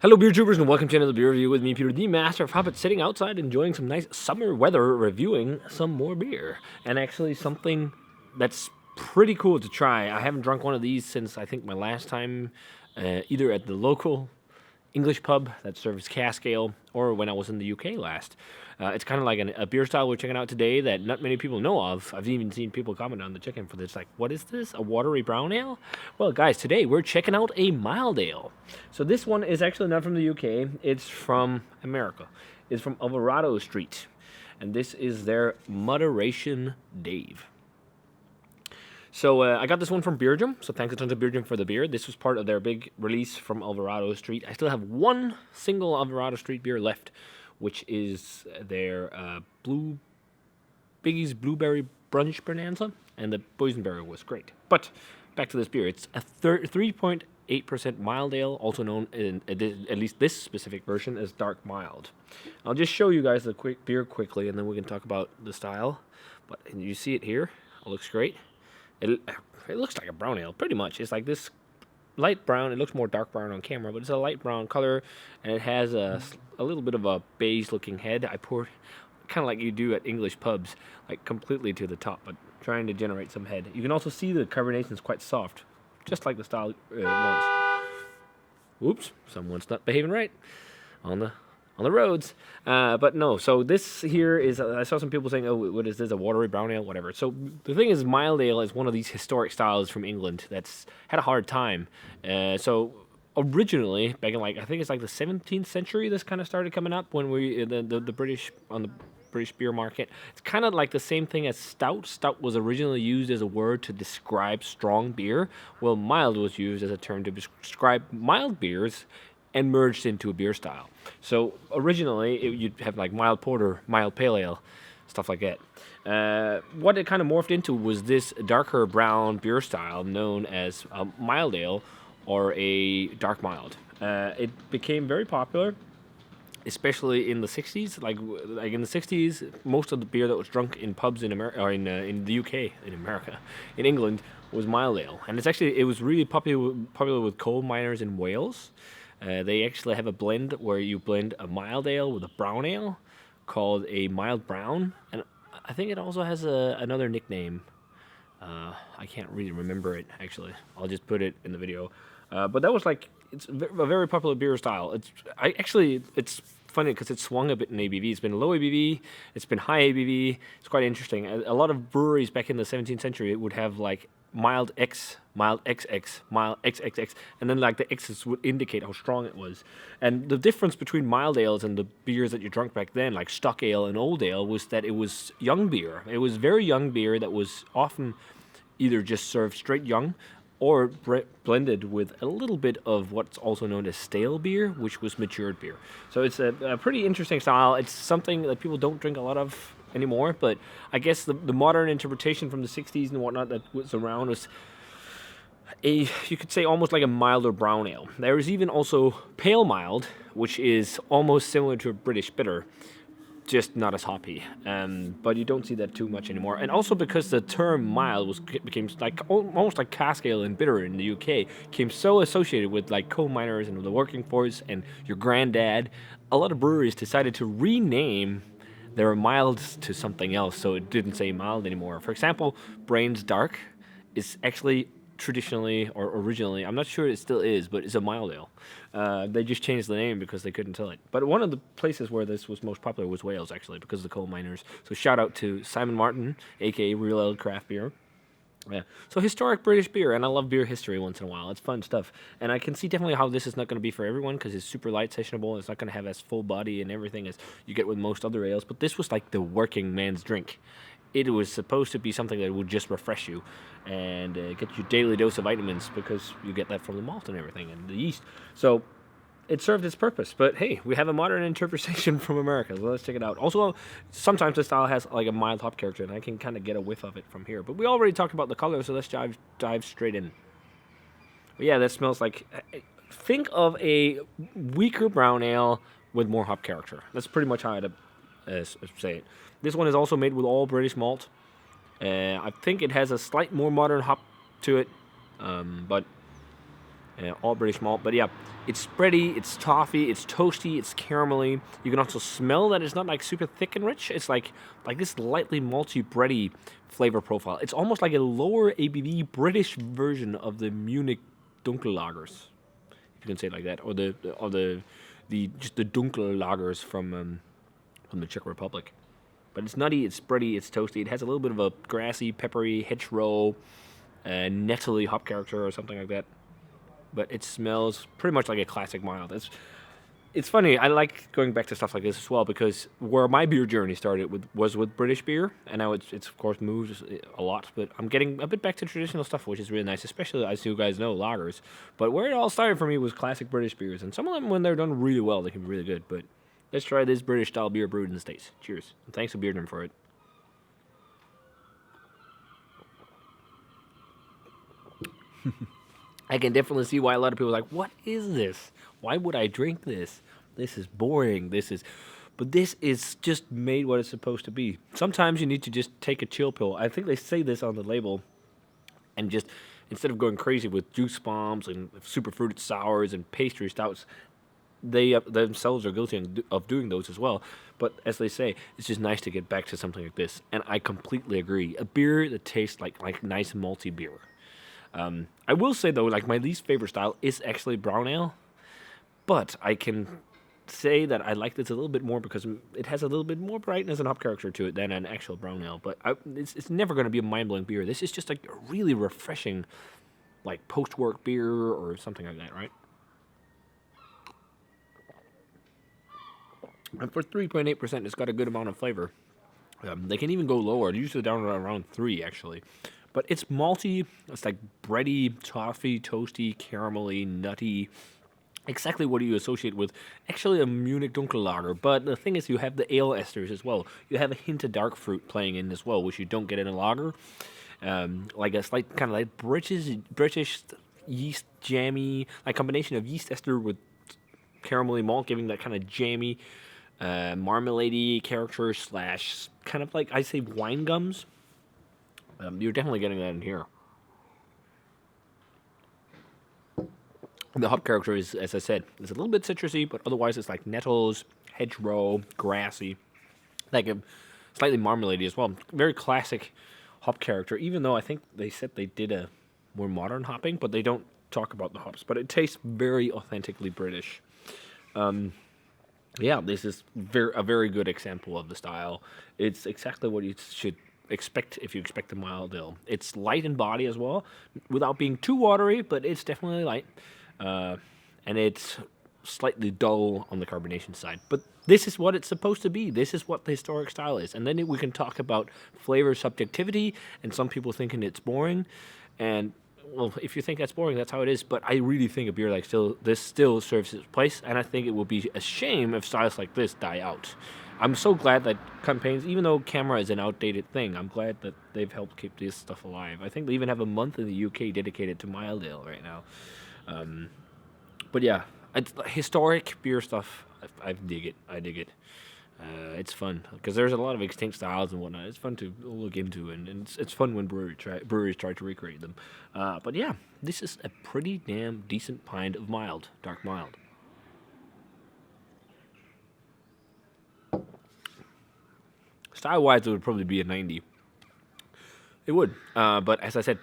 Hello, beer troopers, and welcome to another beer review with me, Peter, the master of hobbits, sitting outside enjoying some nice summer weather, reviewing some more beer. And actually something that's pretty cool to try. I haven't drunk one of these since I think my last time, either at the local English pub that serves cask ale, or when I was in the UK last. It's kind of like a beer style we're checking out today that not many people know of. I've even seen people comment on the check-in for this, like, what is this, a watery brown ale? Well, guys, today we're checking out a mild ale. So this one is actually not from the UK, it's from America. It's from Alvarado Street, and this is their Moderation Dave. So I got this one from Beerjum, so thanks a ton to Beerjum for the beer. This was part of their big release from Alvarado Street. I still have one single Alvarado Street beer left, which is their Biggie's Blueberry Brunch Bonanza, and the boysenberry was great. But back to this beer. It's a 3.8% mild ale, also known in at least this specific version as dark mild. I'll just show you guys the beer quickly, and then we can talk about the style. But you see it here. It looks great. It looks like a brown ale, pretty much. It's like this light brown. It looks more dark brown on camera, but it's a light brown color, and it has a little bit of a beige-looking head. I poured, kind of like you do at English pubs, like completely to the top, but trying to generate some head. You can also see the carbonation is quite soft, just like the style wants. Oops, someone's not behaving right on the roads. But no, so this here is, I saw some people saying, oh, what is this, a watery brown ale, whatever. So the thing is, mild ale is one of these historic styles from England that's had a hard time. So originally, back in I think it's like the 17th century, this kind of started coming up when the British, on the British beer market. It's kind of like the same thing as stout. Stout was originally used as a word to describe strong beer. Well, mild was used as a term to describe mild beers and merged into a beer style. So originally, you'd have like mild porter, mild pale ale, stuff like that. What it kind of morphed into was this darker brown beer style known as a mild ale or a dark mild. It became very popular, especially in the 60s. Like in the 60s, most of the beer that was drunk in pubs in America, or in the UK, in England, was mild ale. And it was really popular with coal miners in Wales. They actually have a blend where you blend a mild ale with a brown ale called a mild brown, and I think it also has another nickname. I can't really remember it, actually. I'll just put it in the video. But that was it's a very popular beer style. It's funny because it's swung a bit in ABV. It's been low ABV, it's been high ABV. It's quite interesting. A lot of breweries back in the 17th century would have mild X, mild XX, mild XXX, and then the X's would indicate how strong it was. And the difference between mild ales and the beers that you drank back then, like stock ale and old ale, was that it was young beer. It was very young beer that was often either just served straight young or blended with a little bit of what's also known as stale beer, which was matured beer. So it's a pretty interesting style. It's something that people don't drink a lot of anymore, but I guess the modern interpretation from the 60s and whatnot that was around was you could say almost like a milder brown ale. There is even also pale mild, which is almost similar to a British bitter, just not as hoppy. But you don't see that too much anymore. And also because the term mild became almost like cask ale and bitter in the UK, became so associated with coal miners and the working force and your granddad, a lot of breweries decided to rename their milds to something else, so it didn't say mild anymore. For example, Brain's Dark is actually traditionally or originally, I'm not sure it still is, but it's a mild ale. They just changed the name because they couldn't tell it. But one of the places where this was most popular was Wales, actually, because of the coal miners. So shout out to Simon Martin, aka Real Ale Craft Beer. Yeah. So historic British beer, and I love beer history once in a while. It's fun stuff. And I can see definitely how this is not going to be for everyone because it's super light sessionable. It's not going to have as full body and everything as you get with most other ales. But this was like the working man's drink. It was supposed to be something that would just refresh you and get you daily dose of vitamins because you get that from the malt and everything and the yeast. So it served its purpose. But hey, we have a modern interpretation from America. So let's check it out. Also, sometimes the style has a mild hop character, and I can kind of get a whiff of it from here. But we already talked about the color, so let's dive straight in. But yeah, that smells like... Think of a weaker brown ale with more hop character. That's pretty much how I'd say it. This one is also made with all British malt. I think it has a slight more modern hop to it, but all British malt. But yeah, it's spready, it's toffee, it's toasty, it's caramelly. You can also smell that it's not like super thick and rich. It's like this lightly malty, bready flavor profile. It's almost like a lower ABV British version of the Munich Dunkel lagers, if you can say it like that, or the just the Dunkel lagers from the Czech Republic. But it's nutty, it's spready, it's toasty. It has a little bit of a grassy, peppery, hedgerow, nettly hop character or something like that. But it smells pretty much like a classic mild. It's funny. I like going back to stuff like this as well because where my beer journey started was with British beer, and now it's of course moved a lot. But I'm getting a bit back to traditional stuff, which is really nice, especially as you guys know, lagers. But where it all started for me was classic British beers, and some of them, when they're done really well, they can be really good. But let's try this British style beer brewed in the States. Cheers, and thanks to Beardrum for it. I can definitely see why a lot of people are like, what is this? Why would I drink this? This is boring. But this is just made what it's supposed to be. Sometimes you need to just take a chill pill. I think they say this on the label, and just instead of going crazy with juice bombs and super fruited sours and pastry stouts, they themselves are guilty of doing those as well. But as they say, it's just nice to get back to something like this, and I completely agree. A beer that tastes like nice malty beer. I will say though, like my least favorite style is actually brown ale, but I can say that I like this a little bit more because it has a little bit more brightness and hop character to it than an actual brown ale. But it's never going to be a mind-blowing beer. This is just like a really refreshing, like post-work beer or something like that, right? And for 3.8%, it's got a good amount of flavor. They can even go lower. They're usually down around 3, actually. But it's malty, it's like bready, toffee, toasty, caramelly, nutty. Exactly what you associate with actually a Munich Dunkellager. But the thing is, you have the ale esters as well. You have a hint of dark fruit playing in as well, which you don't get in a lager. Like a slight kind of like British yeast jammy, like combination of yeast ester with caramelly malt, giving that kind of jammy, marmalade-y character slash kind of like, I say, wine gums. You're definitely getting that in here. The hop character is, as I said, it's a little bit citrusy, but otherwise it's like nettles, hedgerow, grassy, like a slightly marmalade as well. Very classic hop character, even though I think they said they did a more modern hopping, but they don't talk about the hops. But it tastes very authentically British. Yeah, this is a very good example of the style. It's exactly what you should expect if you expect a mild ale. It's light in body as well, without being too watery, but it's definitely light. And it's slightly dull on the carbonation side. But this is what it's supposed to be. This is what the historic style is. And then we can talk about flavor subjectivity and some people thinking it's boring. And, well, if you think that's boring, that's how it is. But I really think a beer like this still serves its place. And I think it will be a shame if styles like this die out. I'm so glad that campaigns, even though camera is an outdated thing, I'm glad that they've helped keep this stuff alive. I think they even have a month in the UK dedicated to mild ale right now. But yeah, it's historic beer stuff. I dig it. It's fun because there's a lot of extinct styles and whatnot. It's fun to look into, and it's fun when breweries try to recreate them. But yeah, this is a pretty damn decent pint of mild, dark mild. Style-wise, it would probably be a 90. It would. But as I said,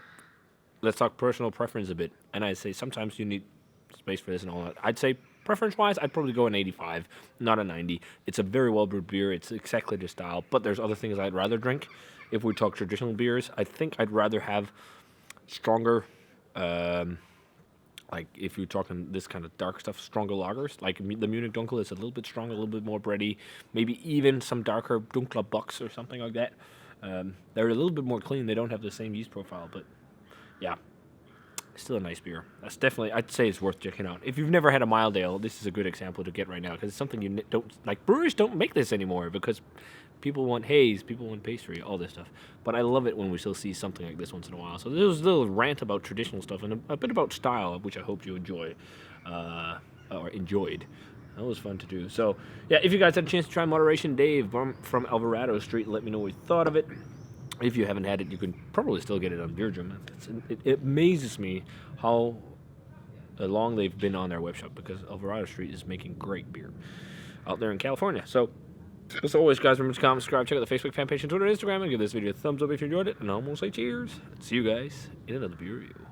let's talk personal preference a bit. And I say sometimes you need space for this and all that. I'd say preference-wise, I'd probably go an 85, not a 90. It's a very well-brewed beer. It's exactly the style. But there's other things I'd rather drink. If we talk traditional beers, I think I'd rather have stronger, like if you're talking this kind of dark stuff, stronger lagers. Like the Munich Dunkel is a little bit stronger, a little bit more bready. Maybe even some darker Dunkler Bucks or something like that. They're a little bit more clean. They don't have the same yeast profile, but yeah, still a nice beer. That's definitely, I'd say it's worth checking out. If you've never had a mild ale, this is a good example to get right now because it's something you don't, like breweries don't make this anymore because people want haze, people want pastry, all this stuff. But I love it when we still see something like this once in a while. So this was a little rant about traditional stuff and a bit about style, which I hope you enjoy, or enjoyed. That was fun to do. So, yeah, if you guys had a chance to try Moderation Dave from Alvarado Street, let me know what you thought of it. If you haven't had it, you can probably still get it on Beardrum. It amazes me how long they've been on their web shop, because Alvarado Street is making great beer out there in California. So, as always, guys, remember to comment, subscribe, check out the Facebook fan page and Twitter and Instagram, and give this video a thumbs up if you enjoyed it. And I'm going to say cheers. See you guys in another beer review.